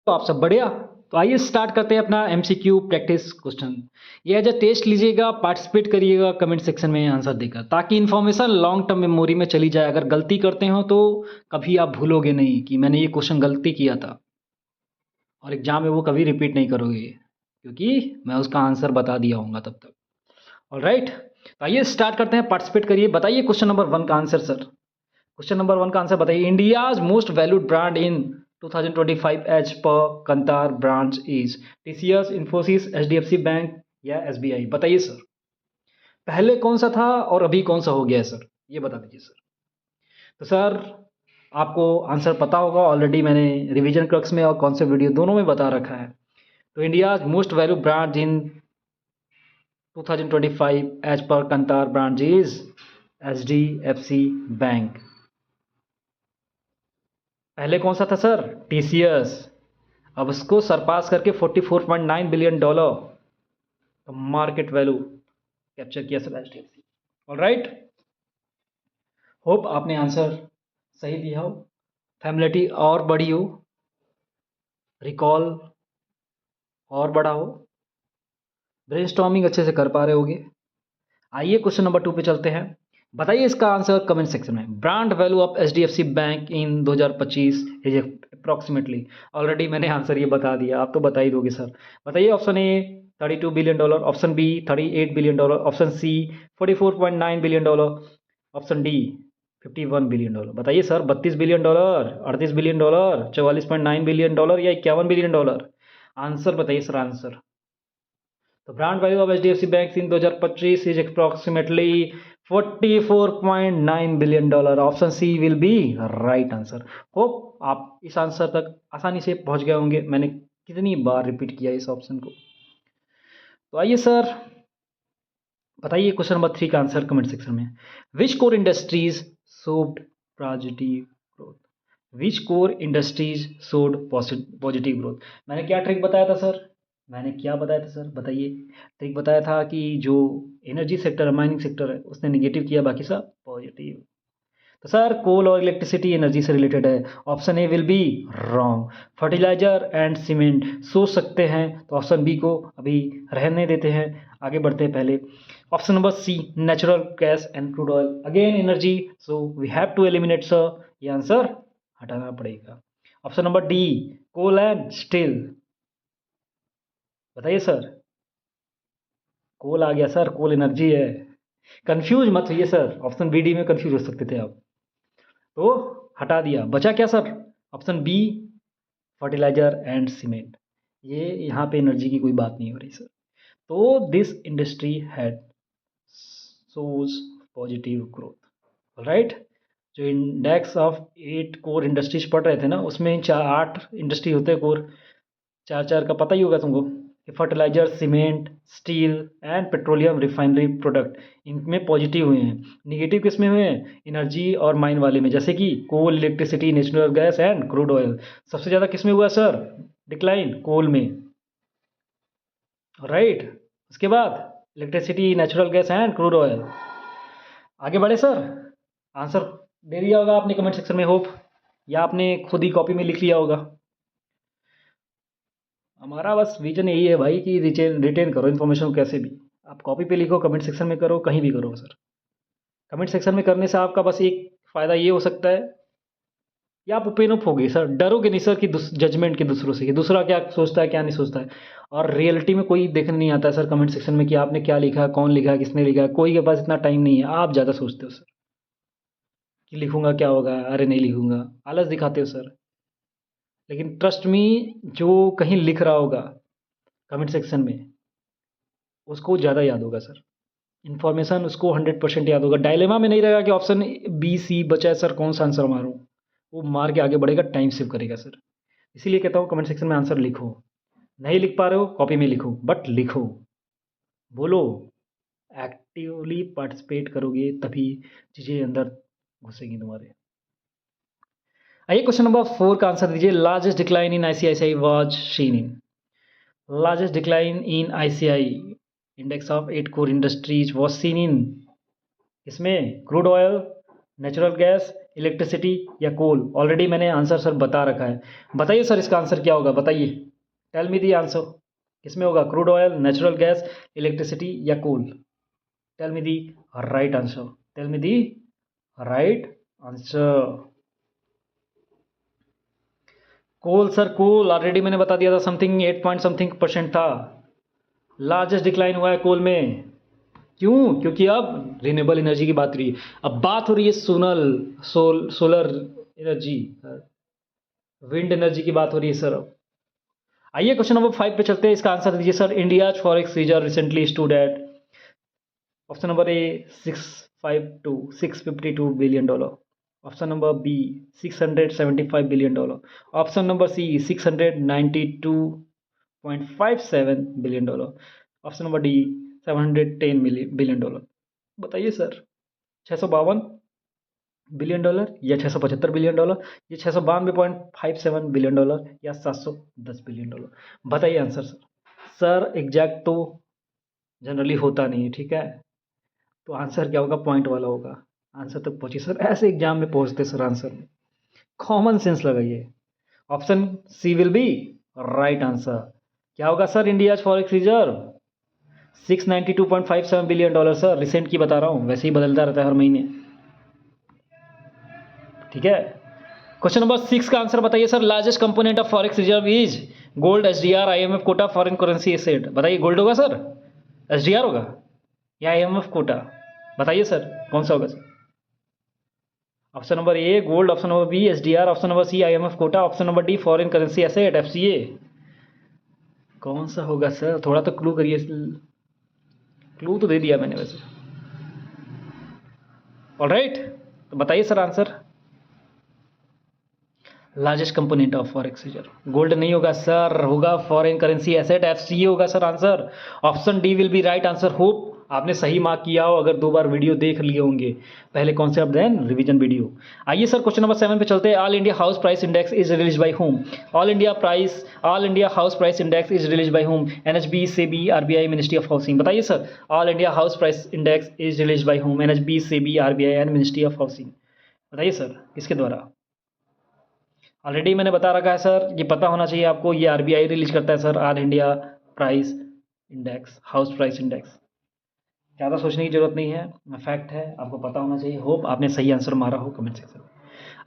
तो आप सब बढ़िया। तो आइए स्टार्ट करते हैं अपना एमसीक्यू प्रैक्टिस क्वेश्चन। ये एज अ टेस्ट लीजिएगा, पार्टिसिपेट करिएगा कमेंट सेक्शन में आंसर देकर, ताकि इन्फॉर्मेशन लॉन्ग टर्म मेमोरी में चली जाए। अगर गलती करते हो तो कभी आप भूलोगे नहीं कि मैंने ये क्वेश्चन गलती किया था, और एग्जाम में वो कभी रिपीट नहीं करोगे, क्योंकि मैं उसका आंसर बता दिया हूँ तब तक। ऑलराइट, तो आइए स्टार्ट करते हैं। पार्टिसिपेट करिए, बताइए क्वेश्चन नंबर 1 का आंसर सर। क्वेश्चन नंबर 1 का आंसर बताइए। India's most valued brand in 2025 as per Kantar BrandZ is TCS, Infosys, HDFC bank या एसबीआई। बताइए सर, पहले कौन सा था और अभी कौन सा हो गया है सर, ये बता दीजिए सर। तो सर आपको आंसर पता होगा, ऑलरेडी मैंने रिवीजन क्रक्स में और कॉन्सेप्ट वीडियो दोनों में बता रखा है। तो India's most value brand in 2025 as per Kantar BrandZ is HDFC bank. पहले कौन सा था सर? टीसीएस। अब उसको सरपास करके $44.9 बिलियन का मार्केट वैल्यू कैप्चर किया सर एचडीएफसी। ऑलराइट, होप आपने आंसर सही दिया हो, फैमिलिटी और बड़ी हो, रिकॉल और बड़ा हो, ब्रेनस्टॉर्मिंग अच्छे से कर पा रहे होगे। आइए क्वेश्चन नंबर 2 पे चलते हैं। बताइए इसका आंसर कमेंट सेक्शन में। Brand value of HDFC bank in 2025 is approximately. Already मैंने आंसर ये बता दिया, आप तो बता ही दोगे सर। बताइए option A $32 billion, option B $38 billion, option C $44.9 billion, option D $51 billion. बताइए सर, $32 बिलियन, $38 बिलियन, $44.9 बिलियन या $51 बिलियन? आंसर बताइए सर, आंसर। तो brand value of HDFC bank in 2025 is approximately $44.9 billion. Option C will be right answer. Hope आप इस answer तक आसानी से पहुंच गए होंगे। मैंने कितनी बार रिपीट किया इस ऑप्शन को। तो आइए सर, बताइए क्वेश्चन नंबर 3 का आंसर कमेंट सेक्शन में। Which core industries showed positive growth? Which core industries showed positive growth? मैंने क्या ट्रिक बताया था सर? मैंने क्या बताया था सर, बताइए। ट्रिक बताया था कि जो एनर्जी सेक्टर है, माइनिंग सेक्टर है, उसने निगेटिव किया, बाकी सब पॉजिटिव। तो सर कोल और इलेक्ट्रिसिटी एनर्जी से रिलेटेड है। Option A will be wrong. Fertiliser and cement सोच सकते हैं, तो ऑप्शन बी को अभी रहने देते हैं, आगे बढ़ते हैं पहले। Option number C natural gas and crude oil, again energy, so we have to eliminate sir, ये आंसर हटाना पड़ेगा। Option number D coal and steel. बताइए सर, कोल आ गया सर, कोल एनर्जी है। कंफ्यूज मत होइए सर, ऑप्शन बी डी में कंफ्यूज हो सकते थे आप, तो हटा दिया। बचा क्या सर? Option B fertiliser and cement. ये यहाँ पे एनर्जी की कोई बात नहीं हो रही सर। तो this industry had shows positive growth. Right, जो इंडेक्स ऑफ 8 कोर इंडस्ट्रीज पढ़ रहे थे ना, उसमें 8 इंडस्ट्री होते हैं कोर, 4 का पता ही होगा तुमको। Fertiliser, cement, steel and petroleum refinery product, इनमें पॉजिटिव हुए हैं। निगेटिव किस में हुए हैं? एनर्जी और माइन वाले में, जैसे कि coal, electricity, natural gas and crude oil. सबसे ज़्यादा किस में हुआ सर डिक्लाइन? कोल में। राइट, उसके बाद electricity, natural gas and crude oil. आगे बढ़े सर, आंसर दे दिया होगा आपने कमेंट सेक्शन में, होप, या आपने खुद ही कॉपी में लिख लिया होगा। हमारा बस विजन यही है भाई कि रिटेन करो इन्फॉर्मेशन को कैसे भी। आप कॉपी पे लिखो, कमेंट सेक्शन में करो, कहीं भी करो सर। कमेंट सेक्शन में करने से आपका बस एक फ़ायदा ये हो सकता है, या आप ओपन अप होगे सर, डरोगे नहीं सर कि जजमेंट के दूसरों से, कि दूसरा क्या सोचता है क्या नहीं सोचता है। और रियलिटी में कोई देखने नहीं आता है सर कमेंट सेक्शन में कि आपने क्या लिखा है, कौन लिखा है, किसने लिखा है। कोई के पास इतना टाइम नहीं है। आप ज़्यादा सोचते हो सर कि लिखूंगा क्या होगा, अरे नहीं लिखूंगा, आलस दिखाते हो सर। लेकिन ट्रस्ट मी, जो कहीं लिख रहा होगा कमेंट सेक्शन में, उसको ज़्यादा याद होगा सर। इन्फॉर्मेशन उसको 100% याद होगा। डायलेमा में नहीं रहेगा कि ऑप्शन बी सी बचा है सर, कौन सा आंसर मारूं। वो मार के आगे बढ़ेगा, टाइम सेव करेगा सर। इसीलिए कहता हूँ कमेंट सेक्शन में आंसर लिखो। नहीं लिख पा रहे हो कॉपी में लिखो, बट लिखो, बोलो, एक्टिवली पार्टिसिपेट करोगे तभी चीज़ें अंदर घुसेंगी तुम्हारे। आइए क्वेश्चन नंबर 4 का आंसर दीजिए। Largest decline in ICICI was seen in. Largest decline in ICI index of 8 core industries was seen in, इसमें crude oil, natural gas electricity या कोल? ऑलरेडी मैंने आंसर सर बता रखा है। बताइए सर इसका आंसर क्या होगा, बताइए। Tell me the answer. किसमें होगा? Crude oil, natural gas, electricity या coal? Tell me the right answer. Tell me the right answer. Coal sir, coal already मैंने बता दिया था, समथिंग 8 पॉइंट समथिंग परसेंट था। लार्जेस्ट डिक्लाइन हुआ है कोल में। क्यों? क्योंकि अब रिन्यूएबल एनर्जी की बात हो रही है, अब बात हो रही है सोलर एनर्जी, विंड एनर्जी की बात हो रही है सर। अब आइए क्वेश्चन नंबर 5 पे चलते हैं, इसका आंसर दीजिए sir. India forex reserve recently stood at, option number A $652 billion, option number B $675 billion, option number C $692.57 billion, option number D $710 billion. बताइए सर, 652 बिलियन डॉलर या 675 बिलियन डॉलर, या 692.57 billion dollar, या 710 billion dollar? बताइए answer sir. Sir exact तो generally होता नहीं है, ठीक है, तो आंसर क्या होगा? पॉइंट वाला होगा। आंसर तक पहुंचिए सर, ऐसे एग्जाम में पहुंचते सर आंसर में, कॉमन सेंस लगाइए। Option C will be right answer. क्या होगा sir? India forex reserve $692.57 billion sir, recent की बता रहा हूँ, वैसे ही बदलता रहता है हर महीने, ठीक है। क्वेश्चन नंबर 6 का आंसर बताइए sir. Largest component of forex reserve is gold, SDR, IMF quota, foreign currency asset. बताइए, गोल्ड होगा सर, एसडीआर होगा, या आईएमएफ कोटा? बताइए सर कौन सा होगा sir? Option number A gold, option number B SDR, option number C IMF quota, option number D foreign currency asset, FCA. कौन सा होगा सर? थोड़ा तो क्लू करिए, क्लू तो दे दिया मैंने वैसे। ऑलराइट, तो बताइए sir answer. Largest component of forex reserve gold नहीं होगा सर, होगा फॉरेन करेंसी एसेट, एफसीए होगा sir answer. Option D will be right answer. Hope आपने सही मार्क किया हो, अगर 2 बार वीडियो देख लिए होंगे, पहले कॉन्सेप्ट देन रिवीजन वीडियो। आइए सर क्वेश्चन नंबर 7 पे चलते हैं। All India house price index is release by whom? All India house price index is release by whom? NHB, SEBI, RBI, ministry of housing? बताइए sir, all India house price index is release by whom? NHB, SEBI, RBI and ministry of housing? बताइए sir किसके द्वारा? Already मैंने बता रखा है sir, ये पता होना चाहिए आपको, ये आरबीआई रिलीज करता है sir, all India price index, house price index. ज़्यादा सोचने की जरूरत नहीं है, फैक्ट है, आपको पता होना चाहिए। होप आपने सही आंसर मारा हो कमेंट सेक्शन में।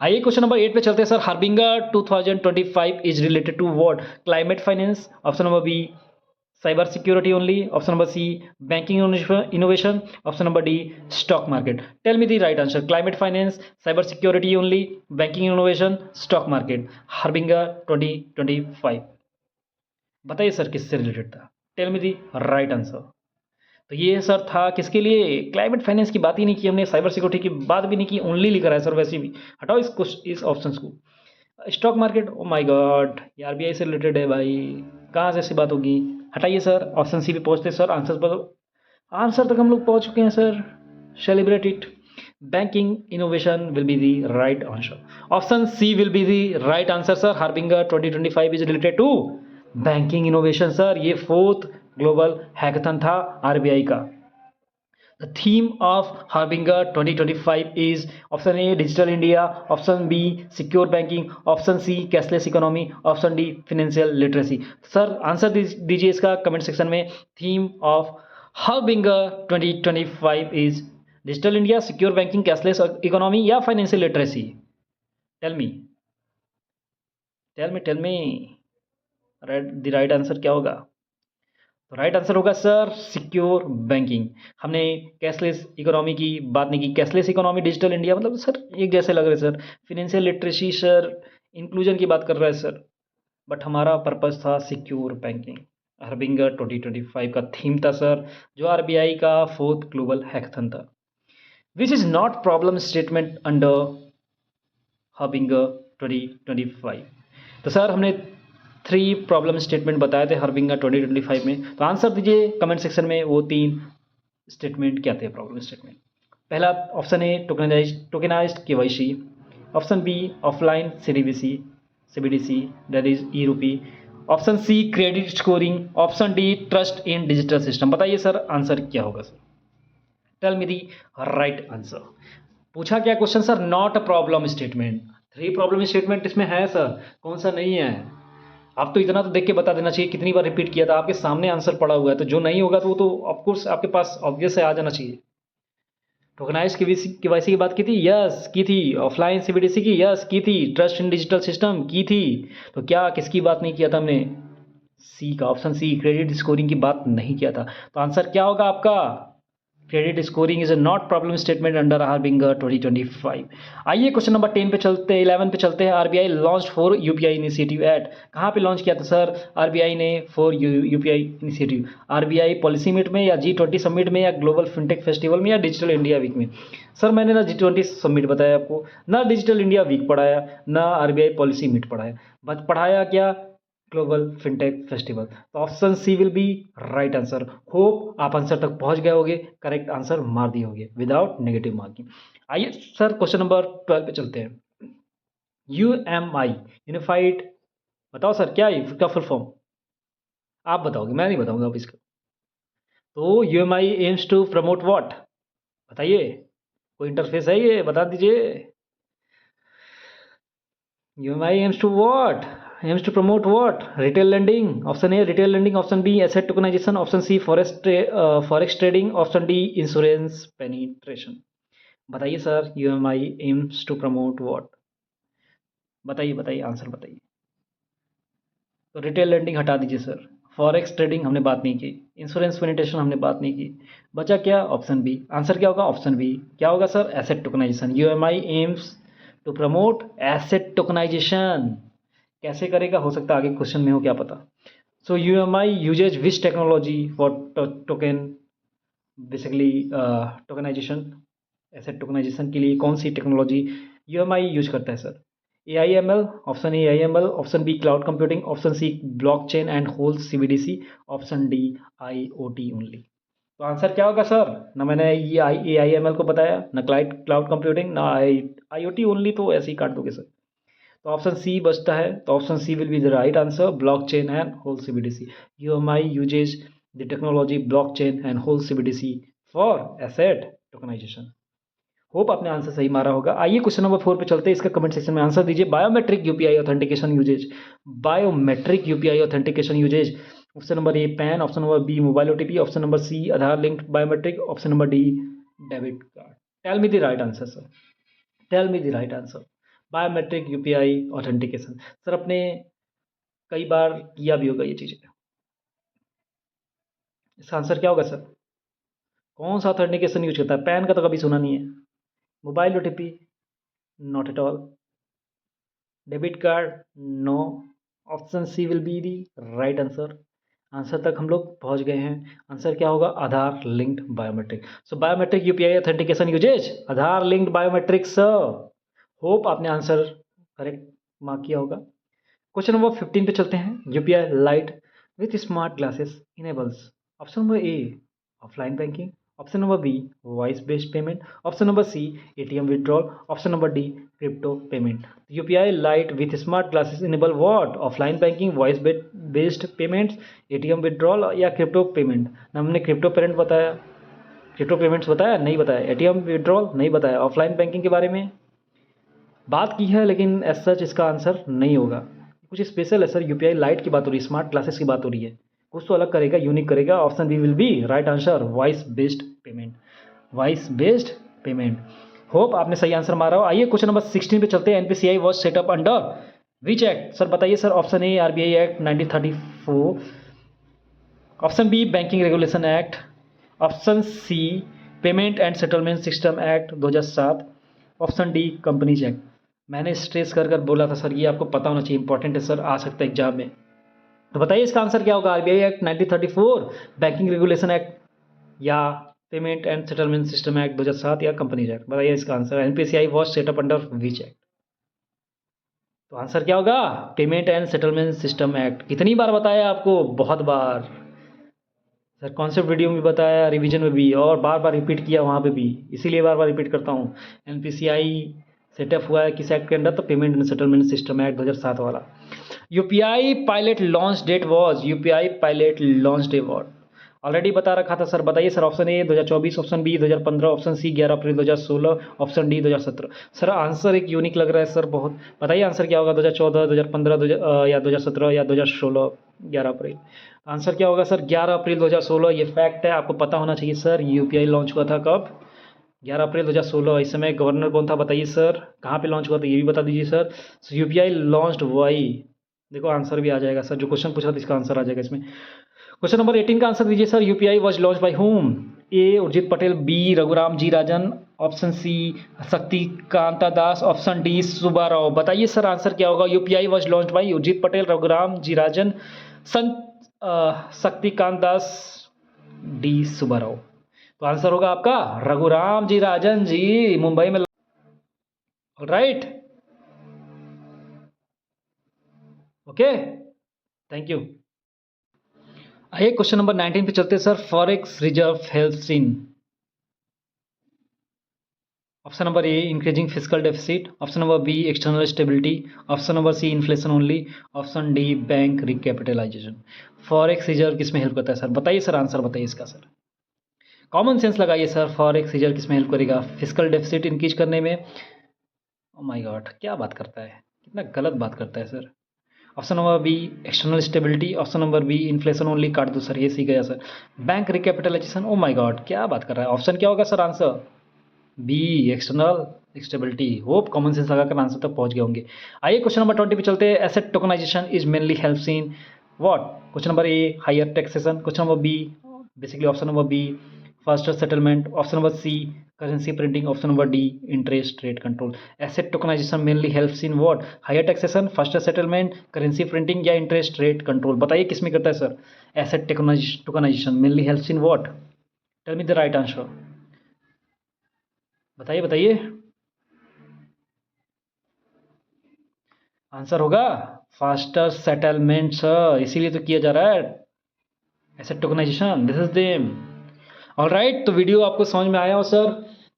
आइए क्वेश्चन नंबर 8 पे चलते हैं sir. Harbinger 2025 is related to what? Climate finance, option number B cyber security only, option number C banking innovation, option number D stock market? Tell me the right answer. Climate finance, cyber security only, banking innovation, stock market? Harbinger 2025, बताइए sir किससे related था? Tell me the right answer. तो ये sir था किसके लिए? Climate finance की बात ही नहीं की हमने, साइबर सिक्योरिटी की बात भी नहीं की, ओनली लिखा है सर। वैसे भी हटाओ इस ऑप्शन को। Stock market, O my God, ये आरबीआई से रिलेटेड है भाई, कहाँ से ऐसी बात होगी? हटाइए सर, ऑप्शन सी पे पहुंचते सर। आंसर तक हम लोग पहुंच चुके हैं sir, celebrate it. Banking innovation will be the right answer. Option C will be the right answer sir. Harbinger 2025 is related to banking innovation sir. ये 4th ग्लोबल हैकाथन था आरबीआई का। The theme of Harbinger 2025 is option A digital India, option B secure banking, option C cashless economy, option D financial literacy। Sir answer दीजिए इसका comment section में। Theme of Harbinger 2025 is digital India, secure banking, cashless economy या financial literacy? Tell me the right answer क्या होगा? तो right answer होगा sir secure banking. हमने cashless economy की बात नहीं की, कैशलेस इकोनॉमी, डिजिटल इंडिया, मतलब सर एक जैसे लग रहे sir. Financial literacy sir inclusion की बात कर रहा है सर, बट हमारा पर्पस था सिक्योर बैंकिंग। हार्बिंगर 2025 का थीम था सर, जो आरबीआई का 4th ग्लोबल हैकाथन था। Which is not problem statement under harbinger 2025? तो सर हमने 3 प्रॉब्लम स्टेटमेंट बताए थे हार्बिंगर 2025 में, तो आंसर दीजिए कमेंट सेक्शन में, वो 3 स्टेटमेंट क्या थे प्रॉब्लम स्टेटमेंट? पहला option A tokenized KYC, option B offline CBDC that is e rupee, option C credit scoring, option D trust in digital system? बताइए सर आंसर क्या होगा sir? Tell me the right answer. पूछा क्या question sir, not a problem statement. 3 problem statement इसमें है sir, कौन सा नहीं है। आप तो इतना तो देख के बता देना चाहिए कितनी बार रिपीट किया था, आपके सामने आंसर पड़ा हुआ है, तो जो नहीं होगा तो वो तो ऑफकोर्स आपके पास ऑब्वियस है, आ जाना चाहिए। टोकनाइज केवाईसी की बात की थी, यस की थी। ऑफलाइन सीबीडीसी की, यस की थी। ट्रस्ट इन डिजिटल सिस्टम की थी। तो क्या किसकी बात नहीं किया था हमने, सी का, ऑप्शन सी, क्रेडिट स्कोरिंग की बात नहीं किया था। तो आंसर क्या होगा आपका, credit scoring is not problem statement under RBI 2025। आइए क्वेश्चन नंबर 10 पे चलते हैं, 11 पे चलते हैं। RBI launch for UPI initiative at, कहाँ पे लॉन्च किया था सर आरबीआई ने for UPI initiative, RBI policy meet में, या G20 समिट में, या ग्लोबल फिनटेक फेस्टिवल में, या डिजिटल इंडिया वीक में। सर मैंने ना G20 समिट बताया आपको, ना डिजिटल इंडिया वीक पढ़ाया, ना आरबीआई पॉलिसी मीट पढ़ाया, बस पढ़ाया क्या, ग्लोबल फिनटेक फेस्टिवल। तो option C will be right answer. Hope आप आंसर तक पहुंच गए होगे, करेक्ट आंसर मार दिए होगे विदाउट नेगेटिव मार्किंग। आइए सर क्वेश्चन नंबर 12 पे चलते हैं। यूएमआई, यूनिफाइड, बताओ सर क्या है इसका फुल फॉर्म, आप बताओगे, मैं नहीं बताऊंगा अब इसका। तो UMI aims to promote what, बताइए, कोई इंटरफेस है ये, बता दीजिए। UMI aims to what, aims to promote what, retail lending, option A retail lending, option B asset tokenization, option C forex trading, option D insurance penetration। बताइए sir UMI aims to promote what, बताइए बताइए answer बताइए। तो retail lending हटा दीजिए sir, forex trading हमने बात नहीं की, इंश्योरेंस पेनिट्रेशन हमने बात नहीं की, बचा क्या, ऑप्शन बी। आंसर क्या होगा, ऑप्शन बी। क्या होगा sir, asset tokenisation. UMI aims to promote asset tokenisation. कैसे करेगा, हो सकता है आगे क्वेश्चन में हो, क्या पता। सो UMI uses which technology for token, basically tokenization, asset tokenization के लिए कौन सी टेक्नोलॉजी यूएमआई यूज करता है sir. AIML, option A AIML, option B cloud computing, option C blockchain and whole CBDC, option D IoT only. तो answer क्या होगा sir, ना मैंने ये AIML को बताया, ना क्लाउड कंप्यूटिंग, ना IoT ओनली, तो ऐसे ही काट दोगे सर। तो ऑप्शन सी बचता है, तो option C will be the right answer, blockchain and whole CBDC. UMI uses the technology blockchain and whole CBDC for asset tokenisation. Hope आपने आंसर सही मारा होगा। आइए क्वेश्चन नंबर 4 पे चलते हैं, इसका कमेंट सेक्शन में आंसर दीजिए। Biometric UPI authentication uses, biometric UPI authentication uses. Option number A PAN, option number B mobile OTP, option number C Aadhaar linked biometric, option number D debit card. Tell me the right answer sir, tell me the right answer. Biometric UPI authentication sir, अपने कई बार किया भी होगा ये चीज़ें। इसका answer क्या होगा सर, कौन सा ऑथेंटिकेशन यूज करता है, पैन का तो कभी सुना नहीं है, mobile OTP not at all, debit card no, option C will be the right answer. Answer तक हम लोग पहुंच गए हैं। आंसर क्या होगा, Aadhaar linked biometric. So biometric UPI authentication uses Aadhaar linked biometrics. Hope आपने आंसर करेक्ट मार्क किया होगा। क्वेश्चन नंबर 15 पे चलते हैं। UPI lite with smart glasses enables, option number A offline banking, option number B voice based payment, option number C ATM withdrawal, option number D crypto payment. UPI lite with smart glasses enable what, offline banking, voice based payments, ATM withdrawal, या crypto payment. हमने crypto payment बताया, crypto payments बताया नहीं बताया, ATM withdrawal नहीं बताया, offline banking के बारे में बात की है, लेकिन एज सच इसका आंसर नहीं होगा। कुछ स्पेशल है सर, यूपीआई लाइट की बात हो रही है, स्मार्ट क्लासेस की बात हो रही है, कुछ तो अलग करेगा, यूनिक करेगा। Option B will be right answer, voice based payment, voice based payment. Hope आपने सही आंसर मारा हो। आइए क्वेश्चन नंबर 16 पे चलते हैं। NPCI was set up under which act, sir बताइए sir. Option A RBI act 1934, option B banking regulation act, option C payment and settlement system act 2007, option D companies act. मैंने stress कर कर बोला था sir ये आपको पता होना चाहिए, इंपॉर्टेंट है सर, आ सकता है एग्जाम में। तो बताइए इसका आंसर क्या होगा, RBI act 1934, banking regulation act, या payment and settlement system act 2007, या कंपनीज एक्ट। बताइए इसका answer. NPCI was set up under which act, तो आंसर क्या होगा, payment and settlement system act. कितनी बार बताया आपको, बहुत बार सर, कॉन्सेप्ट वीडियो में बताया, रिवीजन में भी, और बार बार रिपीट किया वहाँ पे भी, इसीलिए बार बार रिपीट करता हूँ। एनपीसीआई सेटअप हुआ है किस एक्ट के अंडर, तो payment and settlement system act 2007 वाला। UPI pilot launch date was, UPI pilot launch date what, already बता रखा था सर। बताइए sir, option A 2024, option B 2015, option C 11 April 2016, option D 2017। Sir answer एक unique लग रहा है सर बहुत। बताइए आंसर क्या होगा, 2014, 2015, या 2017 या 2016, 11 अप्रैल। आंसर क्या होगा सर, 11 अप्रैल 2016। ये फैक्ट है, आपको पता होना चाहिए सर। यूपीआई लॉन्च हुआ था कब, 11 अप्रैल 2016। इस समय गवर्नर कौन था बताइए सर, कहाँ पे लॉन्च हुआ था ये भी बता दीजिए सर। यूपीआई लॉन्च्ड वाई, देखो आंसर भी आ जाएगा सर, जो क्वेश्चन पूछा था इसका आंसर आ जाएगा इसमें। क्वेश्चन नंबर 18 का आंसर दीजिए sir. UPI was launch by whom, A Urjit Patel, B Raghuram ji Rajan, option C Shaktikanta Das, option D Subba Rao. बताइए सर आंसर क्या होगा। UPI was launch by Urjit Patel, Raghuram ji Rajan, Shaktikant Das, D Subba Rao. तो आंसर होगा आपका रघुराम जी राजन जी, मुंबई में। Right, okay, thank you. आइए क्वेश्चन नंबर 19 पे चलते हैं sir. Forex reserve helps in, option number A increasing physical deficit, option number B external stability, option number C inflation only, option D bank recapitalisation. Forex reserve किस में help करता है sir, बताइए sir answer बताइए इसका sir. Common sense लगाइए sir, forex reserve किस में हेल्प करेगा, फिजिकल डेफिसिट इंक्रीज करने में। ओ माय गॉड, क्या बात करता है, कितना गलत बात करता है sir. Option number B external stability, option number B inflation only, काट दो सर, ये सी गया sir. Bank recapitalisation, oh my god क्या बात कर रहा है। ऑप्शन क्या होगा sir answer, B external stability. Hope common sense लगाकर आंसर तक पहुंच गए होंगे। आइए क्वेश्चन नंबर 20 पे चलते हैं। Asset tokenisation is mainly helps in what. Question number A higher taxation, question number B basically option number B faster settlement, option number C currency printing, option number D interest rate control. Asset tokenisation mainly helps in what, higher taxation, faster settlement, currency printing या interest rate control. बताइए किस में करता है sir. Asset tokenisation mainly helps in what, tell me the right answer, बताइए बताइए। Answer होगा faster settlement sir, इसीलिए तो किया जा रहा है asset tokenisation, this is them. Alright, तो वीडियो आपको समझ में आया हो सर,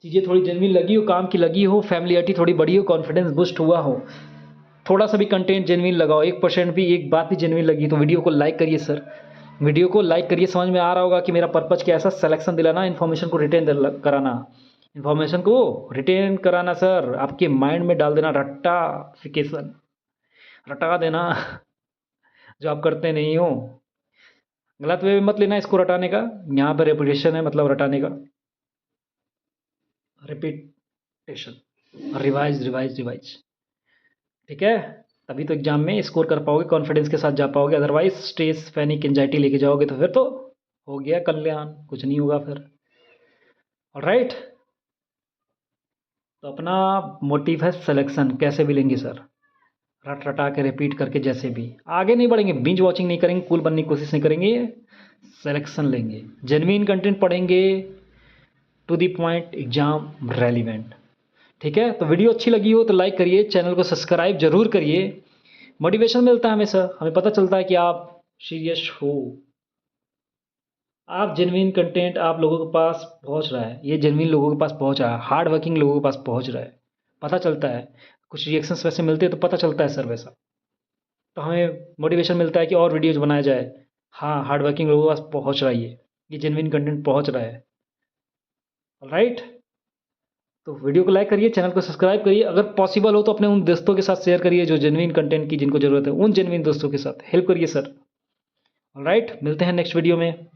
चीज़ें थोड़ी जेन्युइन लगी हो, काम की लगी हो, फैमिलियरिटी थोड़ी बढ़ी हो, कॉन्फिडेंस बूस्ट हुआ हो, थोड़ा सा भी कंटेंट जेन्युइन लगाओ, 1% भी एक बात भी जेन्युइन लगी तो वीडियो को लाइक करिए सर। वीडियो को लाइक करिए, समझ में आ रहा होगा कि मेरा पर्पज क्या है सर, सिलेक्शन दिलाना, इन्फॉर्मेशन को रिटेन कराना, इन्फॉर्मेशन को रिटेन कराना सर, आपके माइंड में डाल देना रट्टाफिकेशन, रटा देना जो आप करते नहीं हो। गलत वे में मत लेना इसको रटाने का, यहाँ पर रेपुटेशन है मतलब रटाने का, रिपीटेशन, रिवाइज रिवाइज रिवाइज, ठीक है। तभी तो एग्जाम में स्कोर कर पाओगे, कॉन्फिडेंस के साथ जा पाओगे, अदरवाइज स्ट्रेस पैनिक एंजाइटी लेके जाओगे तो फिर तो हो गया कल्याण, कुछ नहीं होगा फिर। ऑलराइट, तो अपना मोटिव है सिलेक्शन, कैसे भी लेंगे सर, रट रटा के रिपीट करके, जैसे भी आगे नहीं बढ़ेंगे, बिंज वॉचिंग नहीं करेंगे, कूल बनने की कोशिश नहीं करेंगे, सिलेक्शन लेंगे, जेन्युइन कंटेंट पढ़ेंगे, to the point, exam relevant, ठीक है। तो वीडियो अच्छी लगी हो तो लाइक करिए, चैनल को सब्सक्राइब जरूर करिए, मोटिवेशन मिलता है हमें सर, हमें पता चलता है कि आप सीरियस हो, आप जेन्युइन कंटेंट आप लोगों के पास पहुंच रहा है, ये जेन्युइन लोगों के पास पहुंच रहा है, हार्ड वर्किंग लोगों के पास पहुंच रहा है, पता चलता है। कुछ रिएक्शंस वैसे मिलते हैं तो पता चलता है सर वैसा, तो हमें मोटिवेशन मिलता है कि और वीडियोज बनाया जाए। हाँ, हार्ड वर्किंग लोगों के पास पहुंच रहा है, ये जेन्युइन कंटेंट पहुंच रहा है। राइट, तो वीडियो को लाइक करिए, चैनल को सब्सक्राइब करिए, अगर पॉसिबल हो तो अपने उन दोस्तों के साथ शेयर करिए जो जेन्युइन कंटेंट की जिनको ज़रूरत है, उन जेन्युइन दोस्तों के साथ हेल्प करिए सर। राइट, मिलते हैं नेक्स्ट वीडियो में,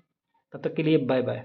तब तक के लिए बाय बाय।